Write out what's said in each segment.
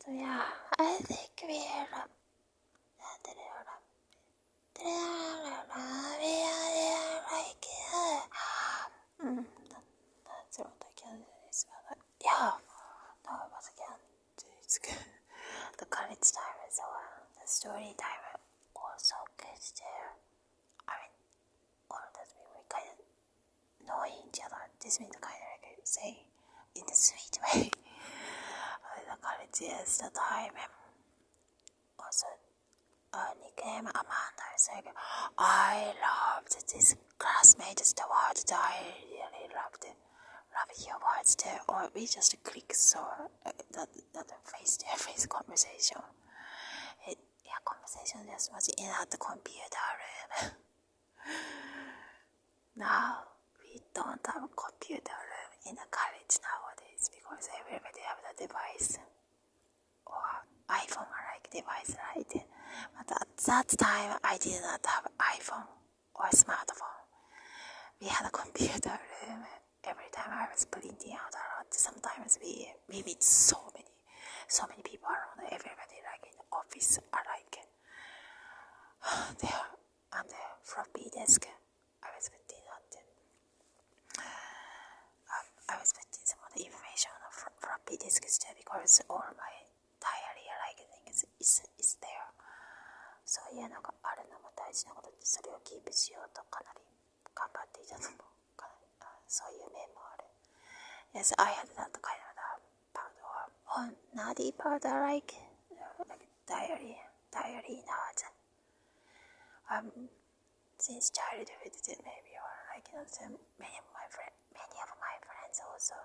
So yeah, I think we are that's what I can say. Yeah, no, it was again. It's good. The college time is over. The story time also good too. I mean, all that we kind of know each other. This means kind of like say in a sweet way. The college is the time. Also, nickname Amanda is like, I loved this classmate the word that I really loved your words too. Or we just click so that face-to-face conversation. Conversation just was in at the computer room. Now we don't have a computer room in the college nowadays because everybody have the device or iPhone like device, right? But at that time I did not have iPhone or smartphone. We had a computer room. Every time I was printing out a lot. Sometimes we meet so many people around. Everybody like in the office are like there on the floppy disk. I was putting some of the information on floppy disks too because all my diary like things is there. So そういうのがあるのも大事なことで、それをキープしようとかなり頑張っていたのもかなりそういう面もある。Yes, I had that kind of part or naughty part like diary notes. Since childhood, maybe or like many of my friends also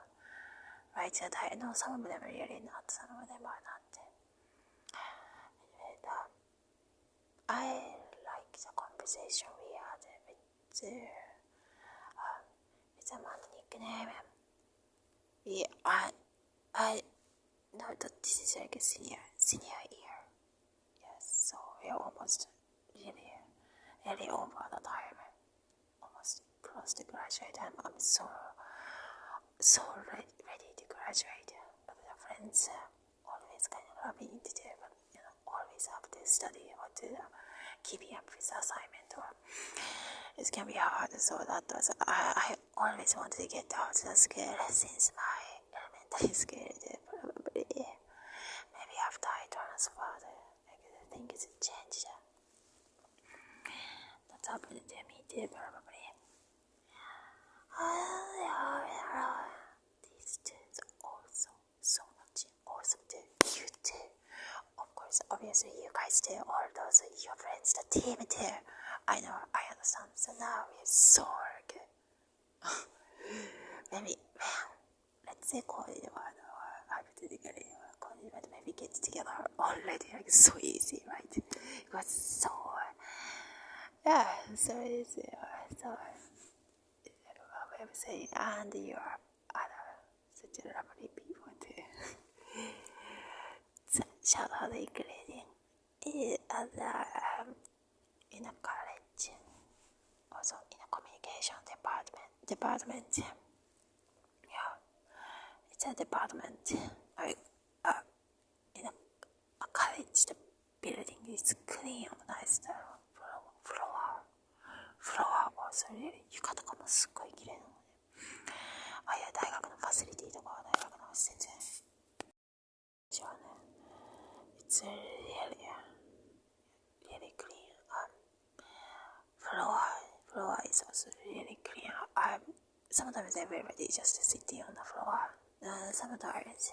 write a diary. No, some of them are really not. Some of them are not. I like the conversation we had with a man nickname. I know that this is like a senior year. Yes, so we're almost really over the time. Almost close to graduate, and I'm so ready to graduate. But the friends always kind of rubbing into it, but always have to study or to keeping up with the assignment, or it can be hard. So that was I always wanted to get out the scale since my elementary scale. Probably maybe after I transferred, I think it's changed. That's happened to me too, probably. These two are also so much awesome too. You too. Of course, obviously you guys too, all those your friends, the team too. I know, I understand. So now we're so good. Maybe, let's say call it one or hypothetically call it, but maybe get together already. Like so easy, right? It was so easy. So I was saying, and you are other such a lovely people too. Shout out the ingredient in a college, also in a communication department. Yeah, it's a department. Like in a college, the building is clean and nice. The floor also really 床とかもすっごい綺麗なので、ああいう大学のファシリティとか大学の施設違うね。It's really clean. Floor is also really clean. Sometimes everybody just sitting on the floor. Sometimes,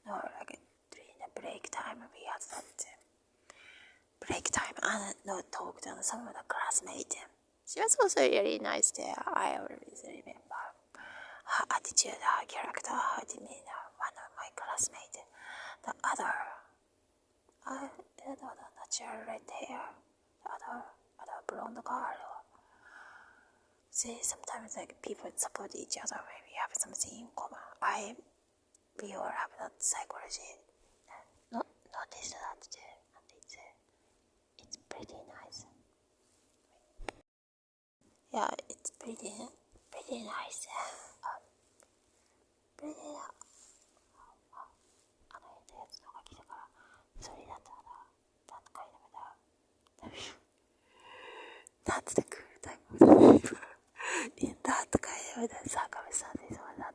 no, like during the break time, we had that break time and no talk to some of the classmates. She was also really nice there. I always remember her attitude, her character, her demeanor. One of my classmates, the other natural red hair, the other blonde girl. See, sometimes like people support each other when we have something in common. We all have that psychology. Notice that too, and it's pretty nice. Yeah, it's pretty nice. Pretty. あのやつのが来たか sorry, that kind of that's the cool type of the paper. In that kind of the circumstances or that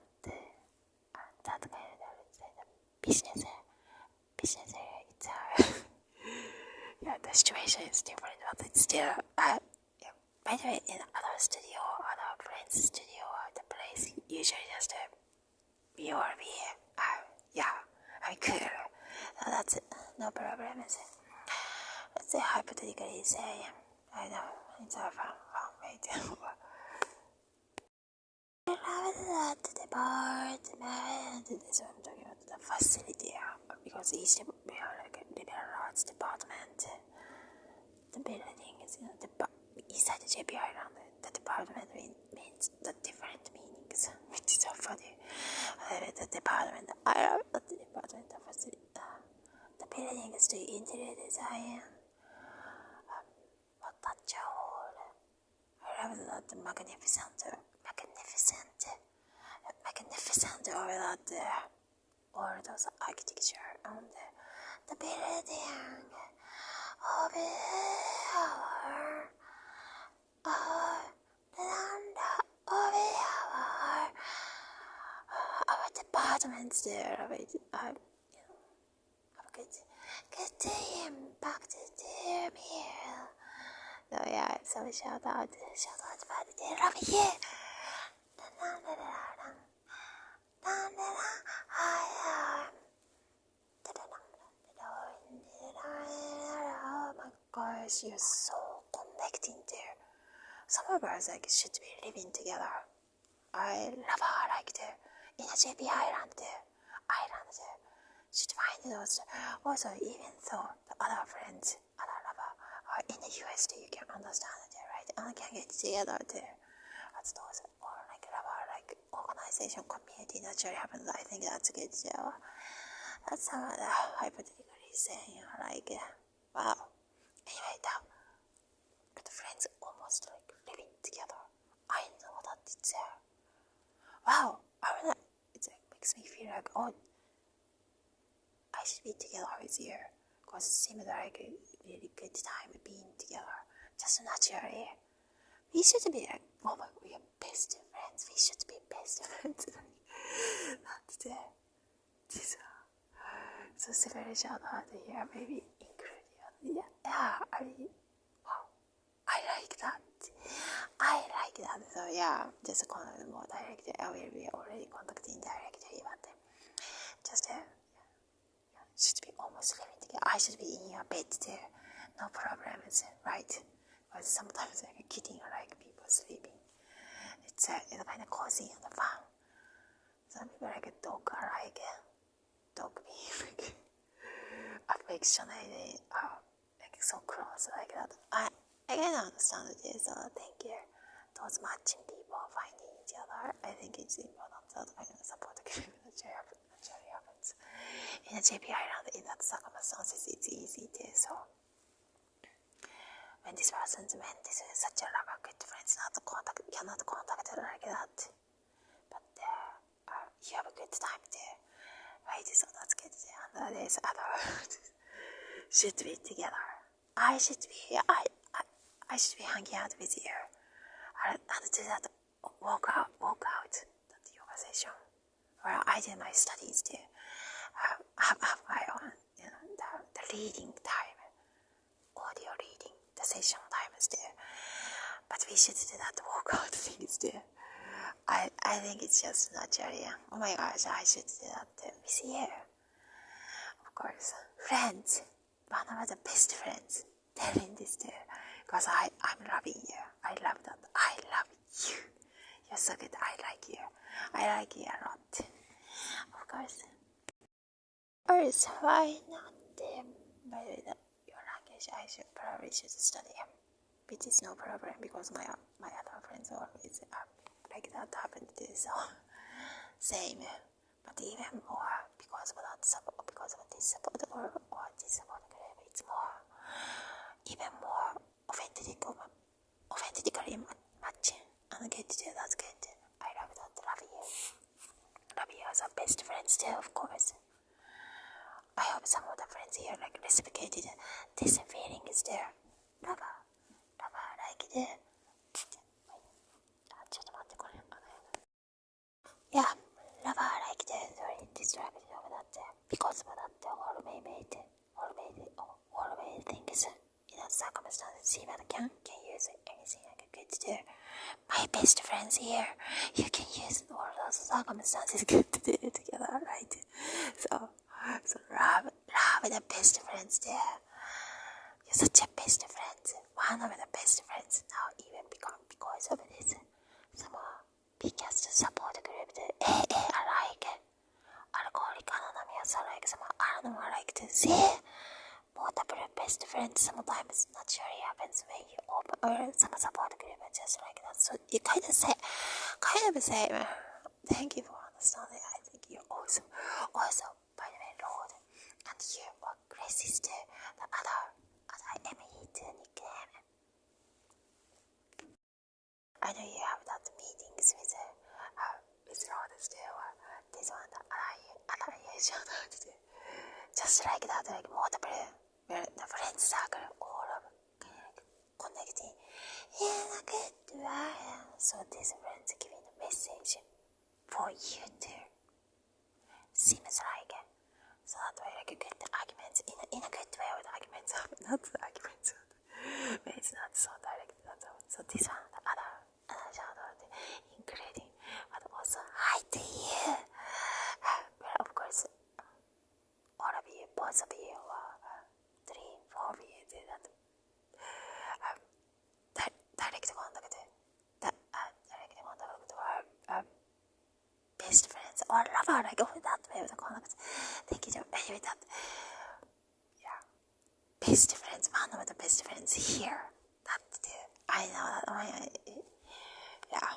kind of the business area, it's yeah, the situation is different, but it's still yeah. By the way, in other studio, other friends' studio, the place usually just we all be yeah, I'm cool. So that's it. No problem. Let's say hypothetically say, I know it's a wrong way to. I love that department. This one I'm talking about the facility because each we are like a liberal arts department. The building is inside the JP Island. The department means the different meanings, which is so funny. The department, I love the department, the facility, the building is the interior design. Touch hall. I love that magnificent, or that all those architecture and the building of our departments there. Have a good impact to meal. So yeah, so shout out about it. I love you. Oh my gosh, you're so connecting there. Some of us like should be living together. I love her like there in a JP island there. Should find those. Also, even though the other friends, other lover are in the US, you can understand it, right? And can get together there. That's those or like lover, like organization, community naturally happens. I think that's good. So that's some of the hypothetically saying like, wow. Anyway, the friends almost like living together. I know that it's wow. It makes me feel like I should be together with you because it seems like a really good time being together. Just naturally, we should be like, oh my, we are best friends. We should be best friends. That's this. So several shout out here, maybe include you. Yeah, wow, I like that. So yeah, just more directly. I will be already contacting directly, but just should be almost living together. I should be in your bed too. No problems, right? But sometimes like kidding like people sleeping. It's kind of cozy and fun. Some people like a dog are like dog being like affectionate, like so close like that. I can understand this. Thank you. Those matching people finding each other. I think it's important that I can support the group naturally happens. In a JP Island, in that circumstances, it's easy to so. When this person's meant is such a lover, good friends, cannot contact her like that. But you have a good time there, right? So that's good. And there's other should be together. I should be hanging out with you. And do that walk out that yoga session where I do my studies too. Have my own, the reading time, audio reading, the session time is there. But we should do that workout thing is there. I think it's just naturally. Oh my gosh, I should do that with you. Of course, friends, one of the best friends, telling this there. Because I'm loving you. I love that. I love you. You're so good. I like you. I like you a lot. Of course. Or why not? By the way, your language I probably should study. Which is no problem because my other friends always like that happened to so same. But even more because of that support, because of this support or this support group, it's more even more authentically matching and good too. That's good. I love that. Love you. Love you as our best friends too, of course. I hope some of the friends here, like reciprocated. This feeling is there. Lover like it. Yeah, lover like it. Very distracted over that. Because of that, always thinks in that circumstance. See what I can use anything I can get to do. My best friends here. You can use all those circumstances good to do together, right? So love the best friends there. You're such a best friend. One of the best friends now, even because of this. Some biggest support group, the AA alike. Alcoholic Anonymous alike. Some Anonymous alike to see. Multiple best friends sometimes naturally happens when you open or some support group just like that. So you kind of say, thank you for understanding. I think you're awesome. Also, by the way, Lord, and you are gracious to the other MET nickname. I know you have that meetings with Lord still. This one, other shout out to just like that, like multiple. The friends circle, all of connecting in a good way. So these friends giving a message for you too. Seems like so that way like good arguments in a good way with arguments, not arguments. But it's not so direct. So this one, the other shout out, including, but also hi to you. Well, of course, all of you, both of you, 3, 4 of you do that. Direct contact or best friends or lover, like with that way with the contact. Thank you with that. Yeah, best friends, one of the best friends here. That I know that. Yeah.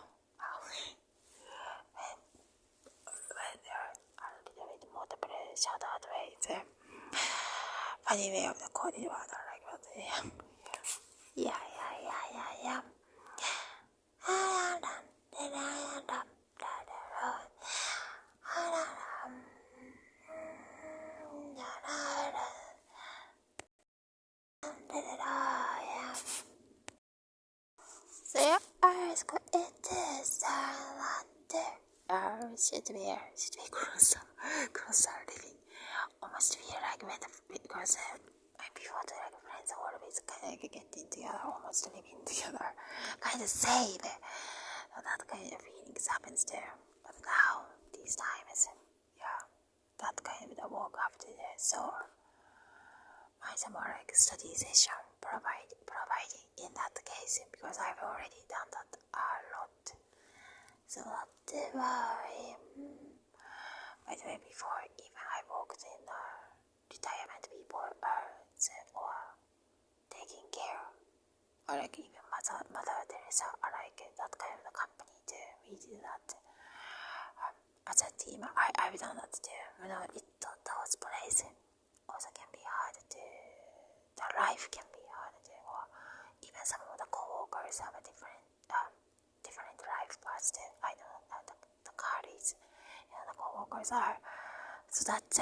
When there are a little bit multiple shout out ways. Funny way of the coded word like that. Yeah. There is it is should be closer living. Almost feel like when because before the like friends always kind of getting together, almost living together, kind of save. So that kind of feelings happens there. But now these times, that kind of the walk after the soul. Mine's more like study session providing in that case because I've already done that a lot. So that why by the way before even I worked in retirement people or taking care or like even Mother Teresa or like that kind of the company too. We do that as a team. I've done that too. Those places also can be hard to, the life can be hard to, or even some of the co-workers have a different life paths too. I know the colleagues and the co-workers are. So that's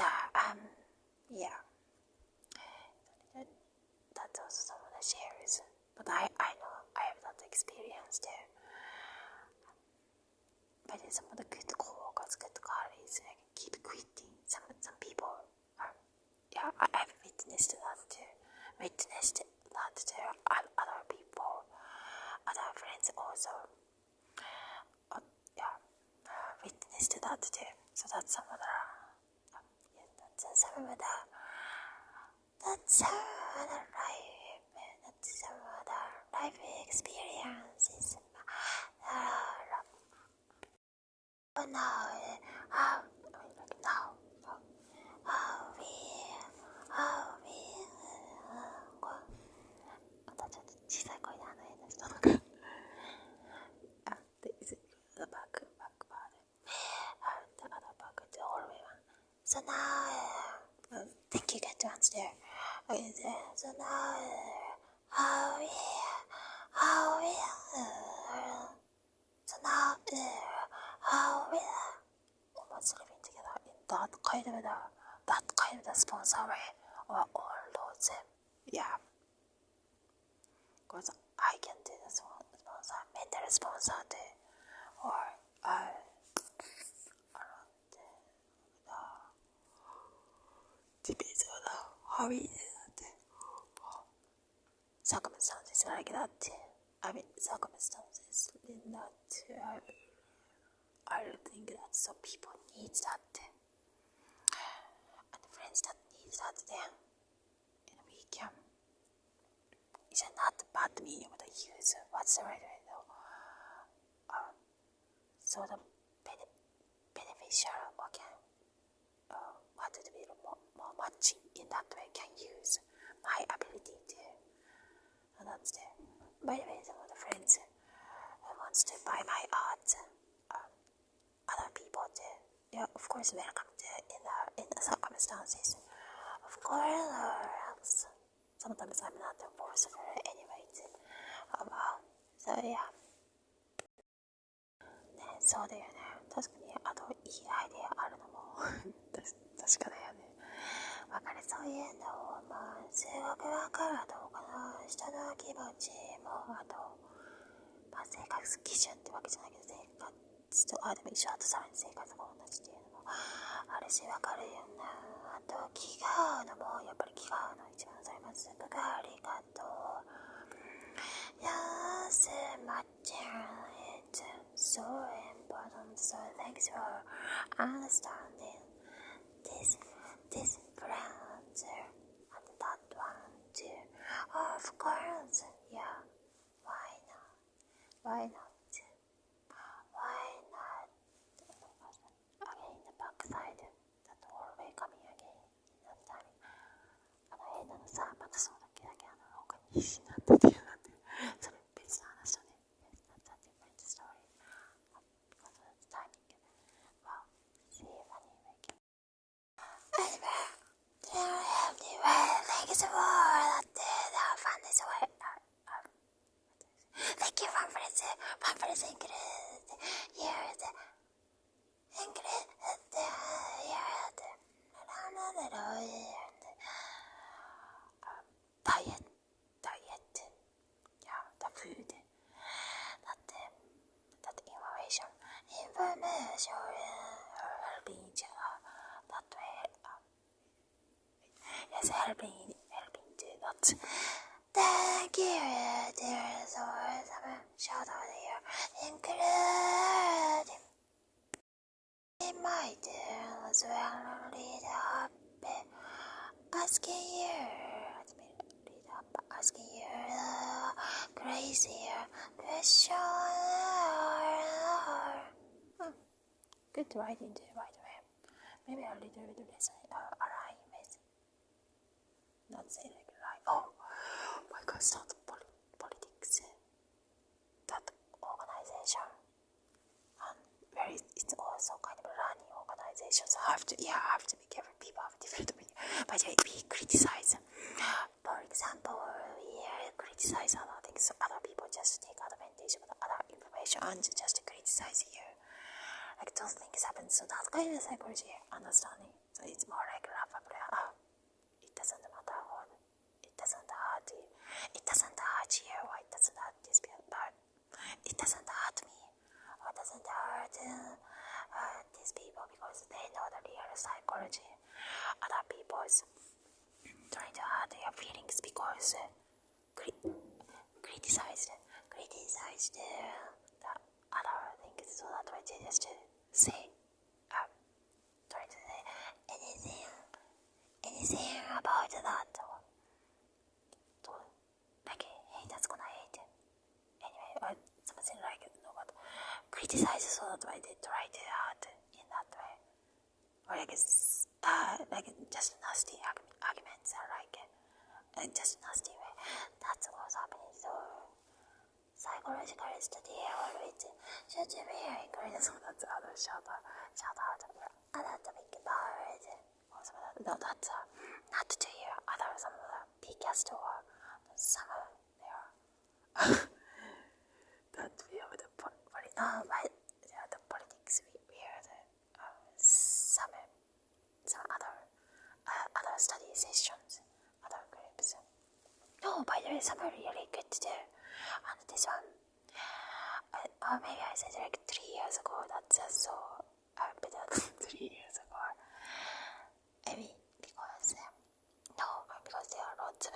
that's also some of the shares. But I know I have that experience too. But some of the good co-workers, good colleagues, keep quitting. Some people are, I've witnessed that too. Other people, other friends also, witnessed that too. So that's some of the, that's some of the life experiences. But now, how we またちょっと小さい声で変な人とかで、the back part the other back the hallway one. So now, thank you get to answer there. Okay, so now, how we almost living together in that kind of the sponsor way or all those. Yeah. Because I can do the sponsor, mental sponsor, or depends on how it is. Circumstances like that. I mean, circumstances not. I don't think that some people need that, and friends that need that. Then, and we can. It's not bad medium to use. What's the right way though? So the beneficial can what would be more matching in that way can use my ability to. And that's the. By the way, some of the friends who wants to buy my art, other people to, yeah, of course, welcome to in the circumstances. Of course, sometimes I'm not forceful anyway. So yeah. ね、そうだよね。確かに、あといいアイデアあるのも確かだよね。わかる、そういうのを、すごくわかるとかな。人の気持ちも、あと、生活基準ってわけじゃないけど、生活と、でも一緒だとさらに生活が同じっていうのもあるし、わかるよね。あと、気が合うのも、やっぱり気が合うの一番それます。ありがとう。Yes, material is so important. So thanks for understanding this difference and that one too. Of course, yeah. Why not? Why not? Why not? Again, the backside. That hallway coming again in that time. 変なのさ、またそうだけ廊下に必死になっててなんて。それ別の話だね。That's a different story. Because of the timing. Well, see if anyway. Anyway, thank you so much. That fun is away. Thank you, pamphlets included. Here, included. Diet. Yeah, the food. That information helping each other that way. Yes, helping to that. Thank you, dear source. Shout out here, including my dear as well. Read up, asking you crazier question. Good writing too, by the way. Maybe a little bit less align with. Not say like right. Oh my God, it's not politics. That organization. And it's also kind of running organizations. Have to be careful. People have different opinions. By the way, we criticize. For example, we criticize other things, so other people just take advantage of the other information and just criticize you. Like those things happen, so that's kind of psychology understanding. So it's more like laughable. It doesn't matter what, it doesn't hurt you, or it doesn't hurt this people, but it doesn't hurt me, or it doesn't hurt these people because they know the real psychology. Other people's trying to hurt their feelings because criticized the other things, so that way they just say, try to say anything about that, like hey, that's gonna hate anyway, or something like no, but criticize so that way they try to hurt in that way, or like just nasty arguments are like just nasty way. That's what's happening. So psychological study always should be encouraged. So that's other shout out anatomic powers. No, that's not to hear other some of the podcast or some of their that we have the the politics we have some other study sessions. there is some really good to do. And this one, maybe I said like 3 years ago. That's just so better than 3 years ago. Maybe because because there are lots of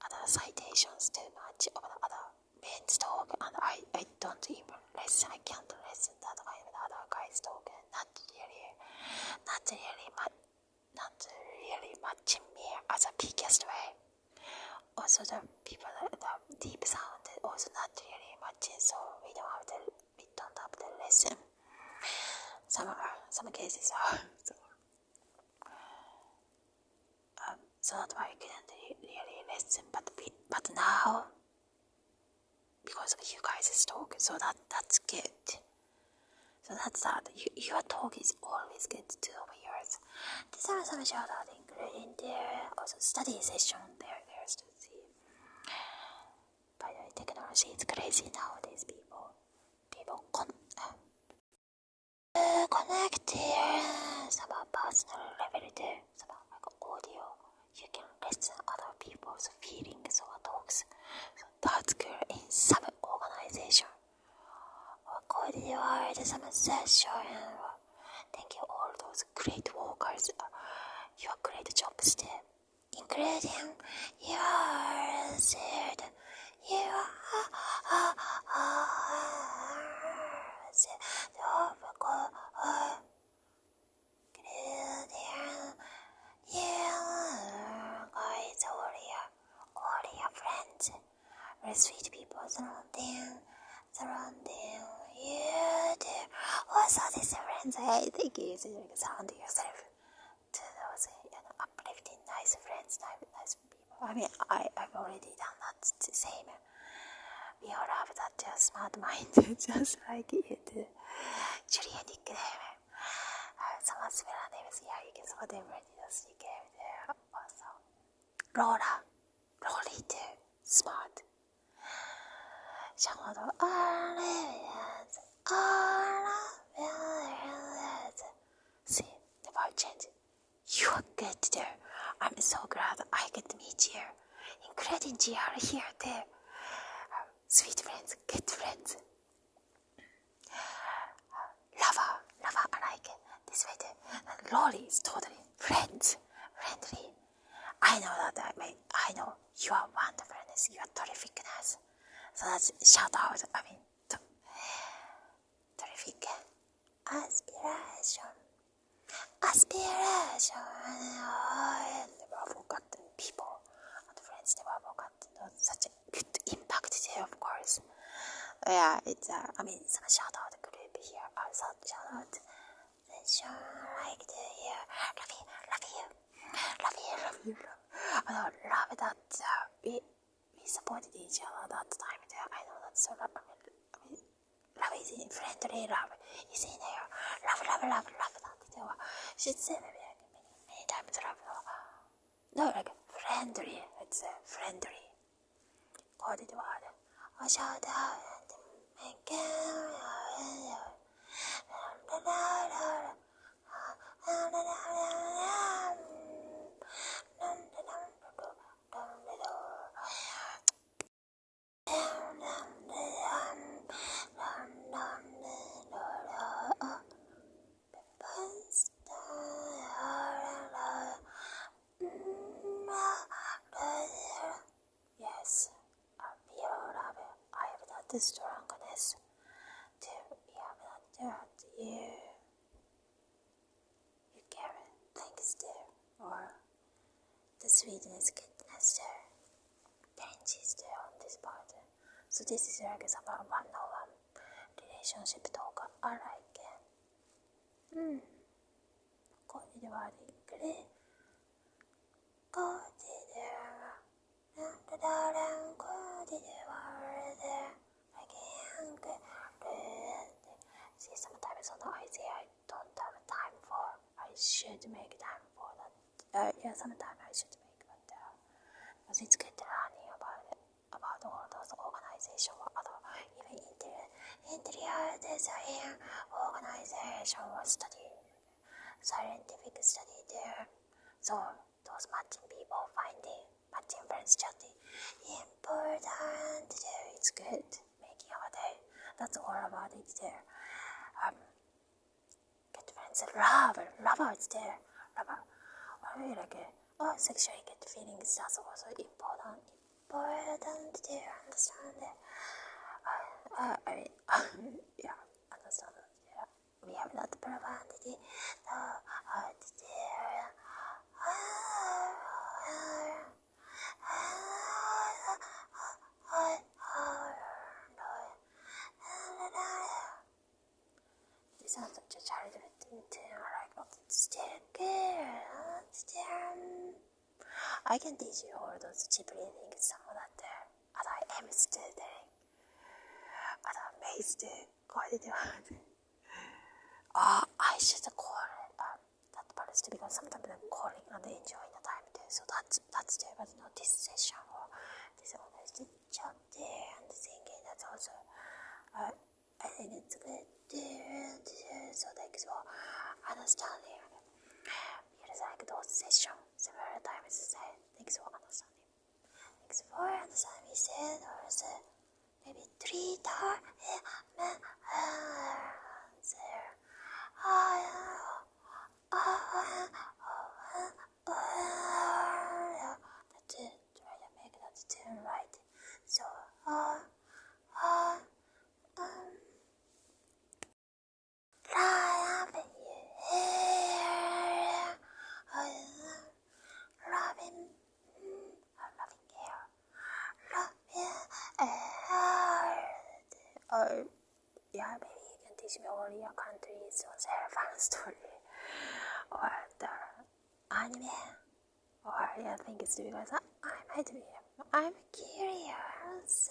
other citations too much of the other men's talk, and I don't even listen. I can't listen that kind of other guys talk. Not really matching me as a biggest way. Also, the people, the deep sound, also not really matching. So we don't have to listen. Some cases are. So that's why I couldn't really listen. But now, because of you guys' talk, so that's good. So that's that. Your talk is always good too over yours. These are some shout out including there. Also study session there's to see. By the way, technology is crazy nowadays. People connect here. Some personal level there. Some like audio. You can listen other people's feelings or talks. So that's good in some organization. Good word, some session. Thank you all those great workers. Your great jobs there, including yours. All your friends, sweet people surrounding you there. Also, these friends, I think it's like surround yourself to those uplifting, nice friends, nice people. I mean, I've already done that the same. We all have that smart mind, just like you do. Julia nickname. Someone's spell name is you can whatever it is you gave there. Also, Lolly too, smart. See, never change. You are good there. I'm so glad I get to meet you, including GR here too. Sweet friends, good friends. Lover, I like it. This way too. Lolly is totally friendly. I know that. I know you are wonderfulness. You are terrificness. So that's shout out. Terrific. Aspiration. Never forgotten people and friends. Never forgotten. Such a good impact there, of course. Yeah, it's some shout out group here. Also shout out. Like to hear. Love you. Love that we supported each other that time there. I know that's so love. Love is in friendly love is in there. Love that there. Should say maybe like many times love. No, like friendly. It's friendly. Coded word. Shout out and make Yes, I have that strongness to you carry things there, or the sweetness, goodness there, changes there on this part. So this is like some one-on-one relationship talk. I like it. これで悪いくれ。これでなんだだらんこれで悪いで。I can't get rid. See, sometimes on the IC I don't have time for. I should make time for that. Yeah, sometimes I should make, but because it's good learning about all those organizations or other even interior design organization or study. Scientific study there. So those matching people, finding friends chatting. Important there. It's good. Making our day. That's all about it there. Get friends. Love it's there. Love. Or maybe like sexually get feelings. That's also important. Important there. Understand it. Yeah. Understand it. Yeah. We have that probability. This sounds such a childhood like what it's I can teach you all those cheap readings, some of that there. And I am studying. And I'm amazed. I should call it that part because sometimes I'm calling and enjoying the time too. So that's there, but not this session or this always the chat there and thinking that's also I think it's good there. So thanks for understanding. Here's like those sessions several times said. Thanks for understanding. Thanks for understanding. He said also maybe 3 times there. That's it. Try to make that tune right. So, yeah, maybe you can teach me all your countries or their fun story or the anime or yeah things because I might be I'm curious.